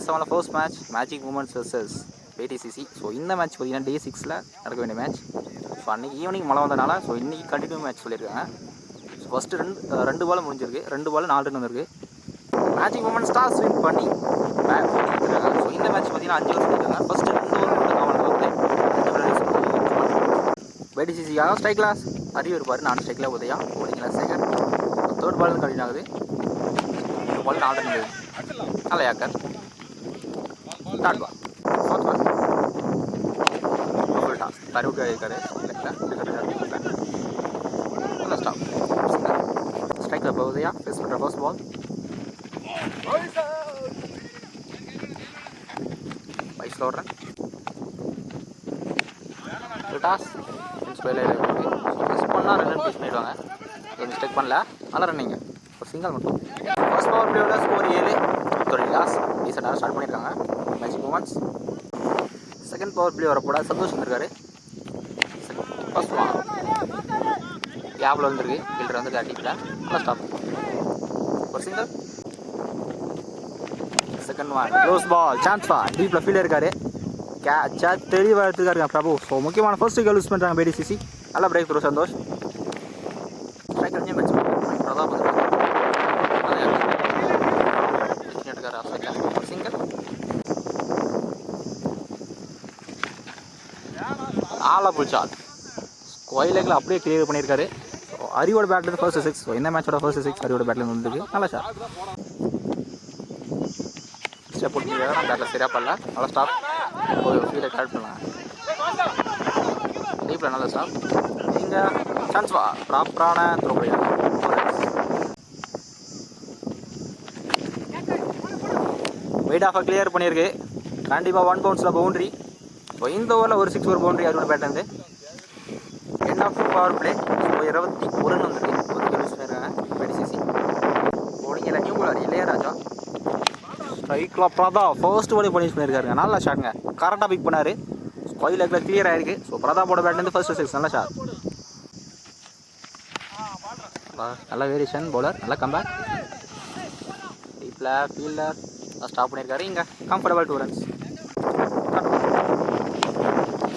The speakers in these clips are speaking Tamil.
டே 7 first match magic moments versus ADCC. So இந்த மேட்ச் பார்த்தீங்கன்னா டே 6 நடக்க வேண்டிய மேட்ச். ஸோ அன்றைக்கி ஈவினிங் மழை வந்தனால ஸோ இன்றைக்கி கண்டினியூ மேட்ச் சொல்லியிருக்காங்க. ஸோ ஃபஸ்ட்டு ரெண்டு பால் முடிஞ்சிருக்கு, 2 பால் 4 ரன் வந்திருக்கு. மேஜிக் மூமெண்ட்ஸ் டாஸ் வின் பண்ணி இருக்காங்க. ஸோ இந்த மேட்ச் பார்த்தீங்கன்னா 5 ஓவர் சொல்லியிருக்காங்க. ஃபஸ்ட்டு 2 ஓவர் மட்டும் காமன் வந்து ஏடிசிசிக்காக ஸ்ட்ரைக் கிளாஸ் அறிவு இருப்பார். நான் ஸ்ட்ரைக்கில் உதயா ஓடிங்களா செகண்ட். தேர்ட் பால் கண்டினியூ ஆகுது. பால் 4 ரன் இருக்குது. நல்ல yorker third ball fourth ball full toss தருவுக்கு இருக்காரு. நல்ல ஸ்டாப் ஸ்ட்ரைக்கில் போகுதையா ஃபேஸ் பண்ணுற ஃபர்ஸ்ட் பால் வயசில் ஓடுறேன் ஃபுல் டாஸ் மிஸ் பண்ணால் ரன் பீஸ் பண்ணிடுவாங்க. மிஸ்டேக் பண்ணல, நல்லா ரன்னிங்க ஒரு சிங்கிள் மட்டும். ஃபர்ஸ்ட் பவர் பிளேயோட ஸ்கோர் 7 லாஸ் ரீசெண்டாக ஸ்டார்ட் பண்ணியிருக்காங்க magic moments. Second power play வரப்போட சந்தோஷ் வந்திருக்காரு. ஃபர்ஸ்ட் பால் கேப்பில் வந்துருக்கு, ஃபீல்டர் வந்து டீப்பில் நல்லா ஸ்டாப் ஒரு single. Second one close ball chance பா டீப்பில் ஃபீல்டர் இருக்காரு. கேட்சா தெளிவாக எடுத்துக்காருங்க பிரபு. ஸோ முக்கியமான ஃபர்ஸ்ட் விக்கெட் யூஸ் பண்ணுறாங்க பிடிசிசி. நல்லா breakthrough Santhosh. Strike running match Prathap single. ஆலா ஷாட் ஸ்கொயர் லெக்கில் அப்படியே கிளியர் பண்ணியிருக்காரு. ஸோ அறிவோட பேட்லேருந்து ஃபர்ஸ்ட் 6. ஸோ இந்த மேட்சோட ஃபர்ஸ்ட் 6 அறிவோட பேட்லேருந்து வந்துருக்கு. நல்லா ஷாட் ஸ்டெப் போட்டு பேட்டில் சரியாக பண்ணல. நல்லா ஸ்டாப் ஃபீல்டை கரெக்ட் பண்ணலாம் டீப்பில். நல்ல ஸ்டாப் இங்கே சான்ஸ் வா ப்ராப்பரான த்ரோ கிடையாது. வெயிட் ஆஃபாக கிளியர் பண்ணியிருக்கு. கண்டிப்பாக 1 பவுன்ஸில் பவுண்ட்ரி. ஸோ இந்த ஓவரில் ஒரு 6 ஒரு பவுண்ட்ரி அறிவோட பேட்லேருந்து. End of power play. So 21 run வந்துருக்கு. ஒரு யூஸ் பண்ணியிருக்காங்க பிடிசிசி. போலிங்கில் நியூ பாலர் இளையராஜா ஸ்ட்ரைக்கில் பிரதாப் ஃபர்ஸ்ட் பாலே பனிஷ் பண்ணியிருக்காருங்க. நல்லா ஷாட்டுங்க, கரெக்டாக பிக் பண்ணார். ஸ்கொயர் லெக்கில் கிளியர் ஆகிருக்கு. ஸோ பிரதாப்போட பேட்லேருந்து ஃபர்ஸ்ட் 6 நல்ல ஷாட். நல்ல வேரியேஷன் பவுலர், நல்ல கம்பேக். டீப்பில் ஃபீல்டர் ஸ்டாப் பண்ணியிருக்காரு. இங்கே கம்ஃபர்டபுள் 2 ரன்ஸ்.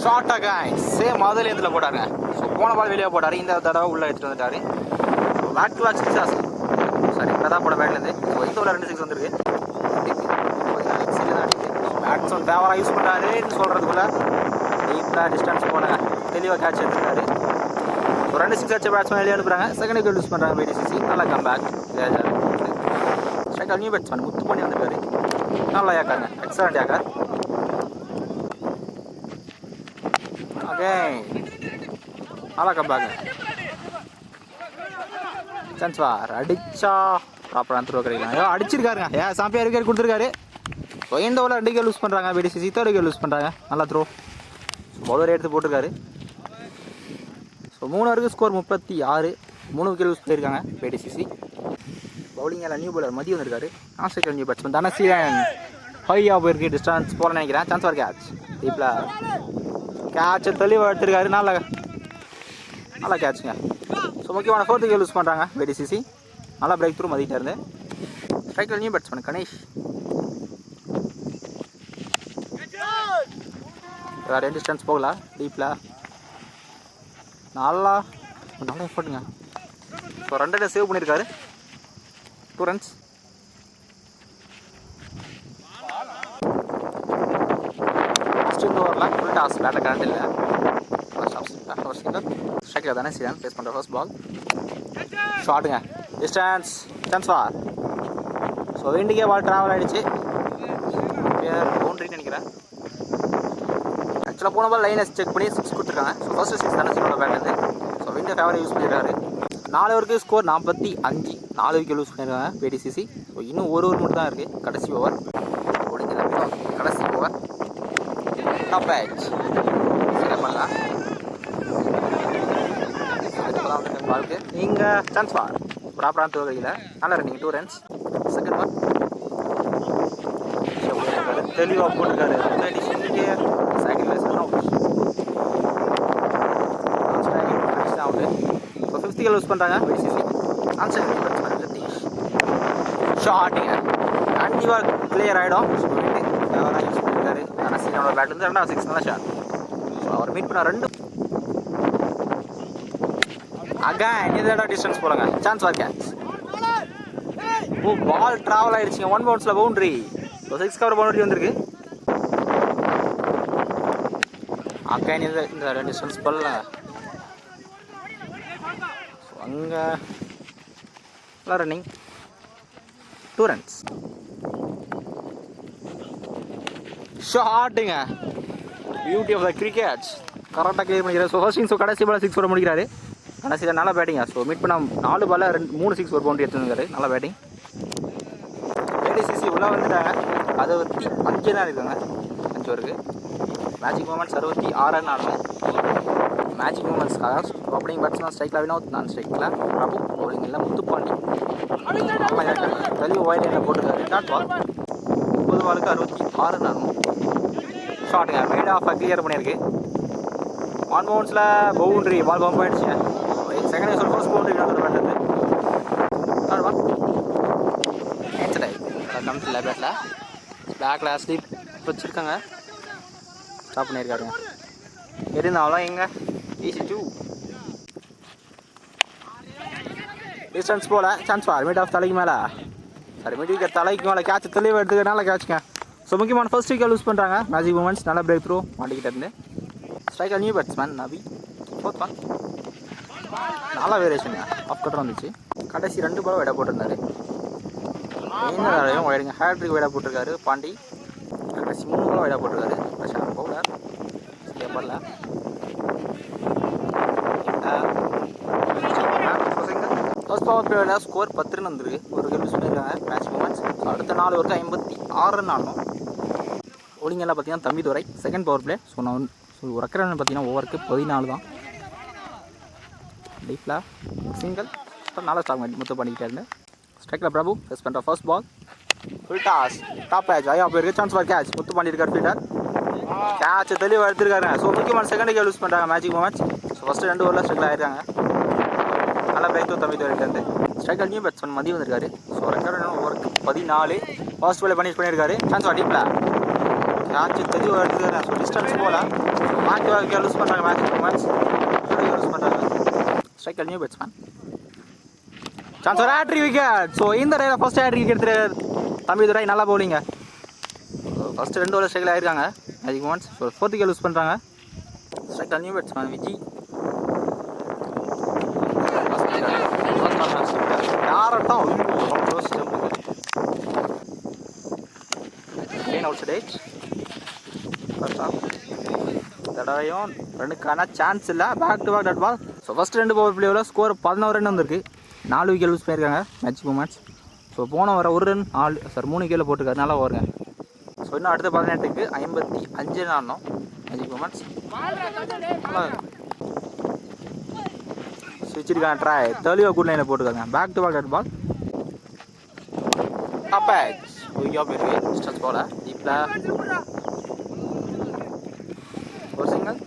ஷார்ட்டாக காய் சேம் அதில் இதில் போட்டாருங்க. ஸோ போன பால் வெளியே போட்டார், இந்த தடவை உள்ளே எடுத்துகிட்டு வந்துட்டார். பேக் டு பேக் 6 சாரி பிரதாப்போட பேட்லேருந்து. ஸோ இந்த ஒரு 2 6 வந்துருக்கு. பேட்ஸ்மேன் ஃபேவராக யூஸ் பண்ணுறாருன்னு சொல்கிறதுக்குள்ள டீப்பில் டிஸ்டன்ஸ் போனாங்க, தெளிவாக கேட்ச் எடுத்துருக்காரு. ஒரு 2 6 அடிச்ச பேட்ஸ்மேன் வெளியே அனுப்புகிறாங்க. செகண்ட் விக்கெட் யூஸ் பண்ணுறாங்க பிடிசிசி. நல்லா கம்பேக். ஸ்ட்ரைக்கர் நியூ பேட்ஸ்மேன் முத்து பண்ணி வந்திருக்காரு. நல்லா யாக்காருங்க, எக்ஸலண்ட் யாக்கார். ஓகே நல்லா கம்பேக். சான்ஸ் வார் அடிச்சா ப்ராப்பராக த்ரோ கிடைக்கலாம். அடிச்சிருக்காருங்க, சாம்பியார் விக்கெட் கொடுத்துருக்காரு. ஸோ இந்த ஓவரில் 2 விக்கெட் லூஸ் பண்ணுறாங்க பிடிசிசி. 3rd விக்கெட் லூஸ் பண்ணுறாங்க. நல்லா த்ரோ பவுலர் எடுத்து போட்டிருக்காரு. ஸோ 3 ஓவருக்கு ஸ்கோர் 36. 3 விக்கெட் லூஸ் பண்ணியிருக்காங்க பிடிசிசி. பவுலிங்கில் நியூ பாலர் மதியம் வந்திருக்காரு. ஆஸ்திரேலியா நியூ பேட்ஸ்மேன் தனசீலன் ஹையாக போயிருக்கு, டிஸ்டன்ஸ் போல நினைக்கிறேன். Chance for catch. டீப்பில் கேட்சை தெளிவாக எடுத்திருக்காரு. நல்லா கேட்சுங்க. ஸோ முக்கியமான 4th விக்கெட் லூஸ் பண்ணுறாங்க பிடிசிசி. நல்லா பிரேக் த்ரூ மதிக்கிட்டே இருந்து. ஸ்ட்ரைக்கில் நியூ பேட்ஸ்மேன் கணேஷ். வேறு டிஸ்டன்ஸ் போகல. டீப்பில் நல்லா எஃபர்ட்டுங்க. ஸோ 2 ரன் சேவ் பண்ணியிருக்காரு. 2 ரன்ஸ். ஃபஸ்ட் இந்த ஓவரில் ஃபுல் டாஸ் பேட்டில் கரண்ட் இல்லை. ஸ்ட்ரைக்கில் தானே சீரன் ஃபேஸ் பண்ணுற ஃபர்ஸ்ட் பால் ஷாட்டுங்க. Distance chance for. ஸோ விண்டிக்கே பால் ட்ராவல் ஆகிடுச்சு. பவுண்ட்ரின்னு நினைக்கிறேன். ஆக்சுவலாக போன பால் லைனை செக் பண்ணி 6 கொடுத்துருக்காங்க. ஸோ ஃபர்ஸ்ட் 6 தானே சீனோட பேட்லேருந்து. ஸோ விண்டை ஃபேவரை யூஸ் பண்ணியிருக்காரு. 4 ஓவருக்கு ஸ்கோர் 45. 4 விக்கெட் யூஸ் பண்ணியிருக்காங்க பிடிசிசி. ஸோ இன்னும் ஒரு ஓவர் மட்டும் தான் இருக்குது. கடைசி ஓவர் ஓடிங்க. கடைசி ஓவர் டாப் பேட்ச் சரியாக பண்ணலாம். பாலுக்கு இங்கே சான்ஸ் பார் ப்ராப்பரான தோகையில் நல்லா ரன்னிங். 2 ரன்ஸ். செகண்ட் ஒன் தெளிவாக போட்டிருக்காரு. Sacrifice out. இப்போ 5th விக்கெட் யூஸ் பண்ணுறாங்க பிசிசி. ஆன்சர் ஷாட்டிங்க கண்டிப்பாக கிளியர் ஆகிடும். ஸோ ஃபேவராக யூஸ் பண்ணியிருக்காரு. ஆனால் சீனோட பேட் வந்து 2 6 நல்ல ஷாட். ஸோ அவர் மீட் பண்ண 2 அகேன் இந்த தடவை டிஸ்டன்ஸ் போலங்க. Chance for catch. ஓ பால் ட்ராவல் ஆயிடுச்சுங்க. 1 பவுன்ஸில் பவுண்ட்ரி. ஸோ 6 கவர் பவுண்ட்ரி வந்திருக்கு. அகேன் இந்த டிஸ்டன்ஸ் போல அங்கே ரன்னிங் 2 ரன்ஸ். ஷாட்டுங்க. Beauty of the cricket. கரெக்டாக கிளியர் பண்ணிக்கிறார். ஸோ ஃபர்ஸ்ட் ஸோ கடைசி பால் 6 போட முடிக்கிறாரு. கடைசியில் நல்லா பேட்டிங்க. ஸோ மீட் பண்ண 4 பாலில் 3 6 ஒரு பவுண்டரி எடுத்துருக்காரு. நல்லா பேட்டிங். ஏடிசிசி உள்ளே வந்துட்டாங்க. 65 தான் இருக்காங்க. 5 இருக்குது. மேஜிக் மூமெண்ட்ஸ் 66 ஆடணும். மேஜிக் மூமெண்ட்ஸ்க்காக ஓப்பனிங் பேட்ஸ்மேன் ஸ்ட்ரைக்கில் வினோத், நான் ஸ்ட்ரைக்கில் பிரபு, பவுலிங் இல்லை முத்துப்பாண்டி. தெளிவு ஒயிட் லைனில் போட்டுருக்காரு. டாட் பால் 30 பாலுக்கு 66 ஆடணும். ஷாட்டுங்க. மேட் ஆஃப் கிளியர் பண்ணியிருக்கு. 1 பவுன்ஸில் பவுண்ட்ரி. பால் பம்ப் ஆகிடுச்சுங்க. செகண்ட் இயர்ஸ் ஃபர்ஸ்ட் பவுண்ட்ரி பண்ணுறது டாட் பால் கேன்சல் ஆகி கம்ஸ் இல்லை பேட்டில் பேக்கில் ஸ்லீப் வச்சுருக்காங்க. ஸ்டாப் பண்ணியிருக்காருங்க. இருந்தாலும் எங்கே ஈஸி 2 டிஸ்டன்ஸ் போல. சான்ஸ் ஃபார் மிட் ஆஃப் தலைக்கு மேலே சாரி மிட் விக்கெட் தலைக்கு மேலே கேட்ச் தெளிவாக எடுத்துக்கிறனால கேட்சுங்க. ஸோ முக்கியமான ஃபர்ஸ்ட் விக்கெட் லூஸ் பண்ணுறாங்க. மேஜிக் மூமெண்ட்ஸ் நல்லா பிரேக் த்ரூ மாட்டிக்கிட்டே இருந்து ஸ்ட்ரைக்கர் நியூ பேட்ஸ்மேன் நபி. 4th ஒன் நல்லா வேரியேஷனுங்க. ஆஃப் கட்டர் வந்துச்சு. கடைசி 2 பாலும் விட போட்டிருந்தாரு. மெயினாக வைடுங்க. ஹேட்ரிக் விட போட்டிருக்காரு பாண்டி. கடைசி 3 பாலும் விட போட்டிருக்காரு. பிரசாந்த் பவுலர் பண்ணல. ஃபர்ஸ்ட் பவர் பிளேயில் ஸ்கோர் 10 ரன் வந்துருக்கு. ஒரு விக்கெட் யூஸ் பண்ணியிருக்காங்க. மேட்ச் மூமெண்ட்ஸ் அடுத்த 4 ஓவருக்கு 56 ரன் ஆடணும். ஓலிங்கெல்லாம் பார்த்தீங்கன்னா Thambidurai second power play. So நான் ஒரு ரெக்கர் ரன் பார்த்தீங்கன்னா ஓவருக்கு 14 தான். டீப்பில் சிங்கிள் நல்லா ஸ்டாக் முத்து பண்ணிக்கிட்டே ஸ்ட்ரைக்கில் பிரபு ஃபேஸ் பண்ணுற first ball full toss top patch ஐயா போயிருக்கு. Chance for catch. முத்து பண்ணியிருக்காரு ஃபீல்டர். கேட்ச் தெளிவாக எடுத்துருக்காருங்க. ஸோ முக்கியமான செகண்ட் விக்கெட் யூஸ் பண்ணுறாங்க மேஜிக் மூமெண்ட்ஸ். ஸோ ஃபஸ்ட்டு 2 ஓவரில் ஸ்ட்ரைக்கில் ஆயிருக்காங்க. நல்லா பிரேக் த்ரூ தம்பி வரைக்கும் ஸ்ட்ரைக்கர் நியூ பேட்ஸ்மேன் மதியம் வந்திருக்காரு. ஸோ ரெக்கர் ரன் ஓவருக்கு 14 ஃபர்ஸ்ட் பால் பண்ணியிருக்காரு. சான்ஸ் ஃபார் டீப்பில் கேட்ச் தெளிவாக எடுத்துருக்காரு. ஸோ டிஸ்டன்ஸ் போல பாக்கி விக்கெட் யூஸ் பண்ணுறாங்க மேஜிக் மூமெண்ட்ஸ். யூஸ் பண்ணுறாங்க striker new batsman. Chance for hattrick wicket. So இந்த ரைடில் ஃபர்ஸ்ட் ஹேட்ரிக் விக்கெட் எடுத்துருக்காரு தம்பிதுரை. நல்லா பவுலிங்க. ஃபஸ்ட்டு 2 ஓவர் ஸ்ட்ரைக்கில் ஆயிருக்காங்க magic moments. So 4th wicket lose பண்ணுறாங்க. Striker new batsman Viji. யாரட்டம் அவுட் சைட் தடவையும் 2க்கான சான்ஸ் இல்லை. Back to back dot ball. So first 2 power பிளேவில் ஸ்கோர் 11 ரன் வந்திருக்கு. 4 விக்கெட் யூஸ் பண்ணியிருக்காங்க மேஜிக் மூமெண்ட்ஸ். ஸோ போன வர 1 ரன் 3 விக்கெட்டில் போட்டிருக்காரு. நல்லா வருங்க. ஸோ இன்னும் அடுத்த 18க்கு 55 ஆடணும் மேஜிக் மூமெண்ட்ஸ். ஸ்விட்சிருக்காங்க. ட்ரை தெளிவாக குட் லைனில் போட்டுருக்காங்க. Back to back dot ball top பேட்ச் ஒய்யா போயிருக்கு. டிஸ்டன்ஸ் போல டீப்பில் ஒரு சிங்கிள்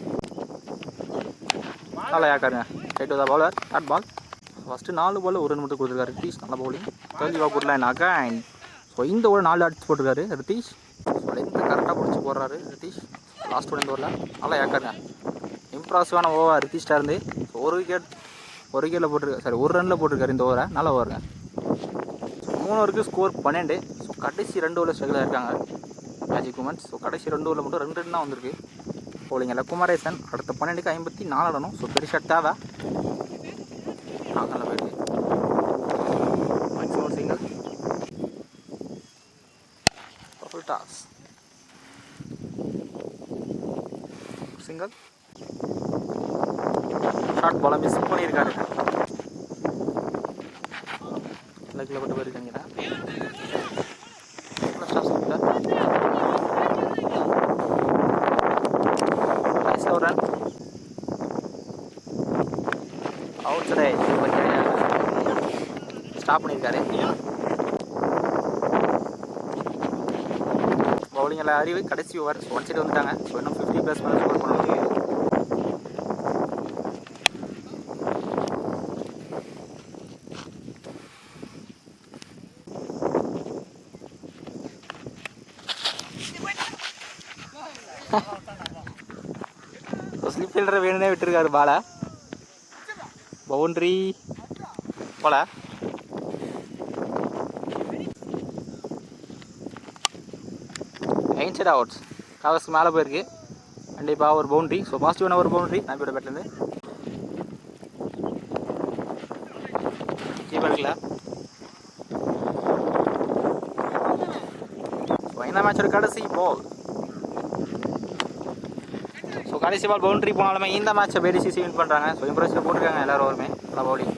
நல்லா யாக்காருங்க. Right to the bowler dot ball. First 4 ball 1 run மட்டும் கொடுத்துருக்காரு ரித்தீஷ். நல்ல பவுலிங் தெளிவாக குட் லைன் அகைன். ஸோ இந்த ஓவர் 4 அடிச்சு போட்டிருக்காரு ரித்தீஷ். ஸோ லென்த்து கரெக்டாக பிடிச்சி போடுறாரு ரித்தீஷ். லாஸ்ட் ஓவர் இந்த ஓவரில் நல்லா யாக்காருங்க. இம்ப்ரெசிவான ஓவர் ரித்தீஷ்டாக இருந்து. ஸோ ஒரு விக்கெட்டில் போட்டிருக்காரு. சாரி 1 ரனில் போட்டிருக்காரு இந்த ஓவரை. நல்லா ஓவருங்க. 3 ஓவருக்கு ஸ்கோர் 12. ஸோ கடைசி 2 ஓவரில் ஸ்ட்ரைக்கில் இருக்காங்க மேஜிக் மூமெண்ட்ஸ். ஸோ கடைசி 2 ஓவரில் மட்டும் 2 ரன் தான் வந்திருக்கு. போலிங் இல்லை குமாரேசன். அடுத்த 12க்கு 54 ஆடணும். ஸோ பெரிய ஷாட் தேவை. நல்லா போயிடுது. Maximum single full toss single short பாலை மிஸ் பண்ணியிருக்காரு. லெக்கில் போட்டு போயிருக்காங்க. ரன் அவுட் சைட் ஸ்டாப் பண்ணியிருக்காரு. பவுலிங் எல்லாம் அறிவு. கடைசி ஓவர் 1 சைடு வந்துட்டாங்க. ஸோ இன்னும் 50+ மேலே ஸ்கோர் பண்ண முடியும். ஸ்லிப் ஃபீல்டரை வேணுனே விட்டுருக்காரு பாலை. பவுண்ட்ரி போல. சைட் அவுட்ஸ் கவர்ஸ் மேலே போயிருக்கு. கண்டிப்பாக ஒரு பவுண்ட்ரி. ஸோ பாசிட்டிவான ஒரு பவுண்ட்ரி நம்பியோட பேட்லேருந்து. கீப்பர்ல இந்த மேட்சோட கடைசி பால். ஸோ கடைசி பால் பவுண்ட்ரி போனாலுமே இந்த மேட்சை BDCC வின் பண்ணுறாங்க. ஸோ இம்ப்ரெஸ்ஸில் போட்டிருக்காங்க எல்லாரும். நல்லா பவுலிங்.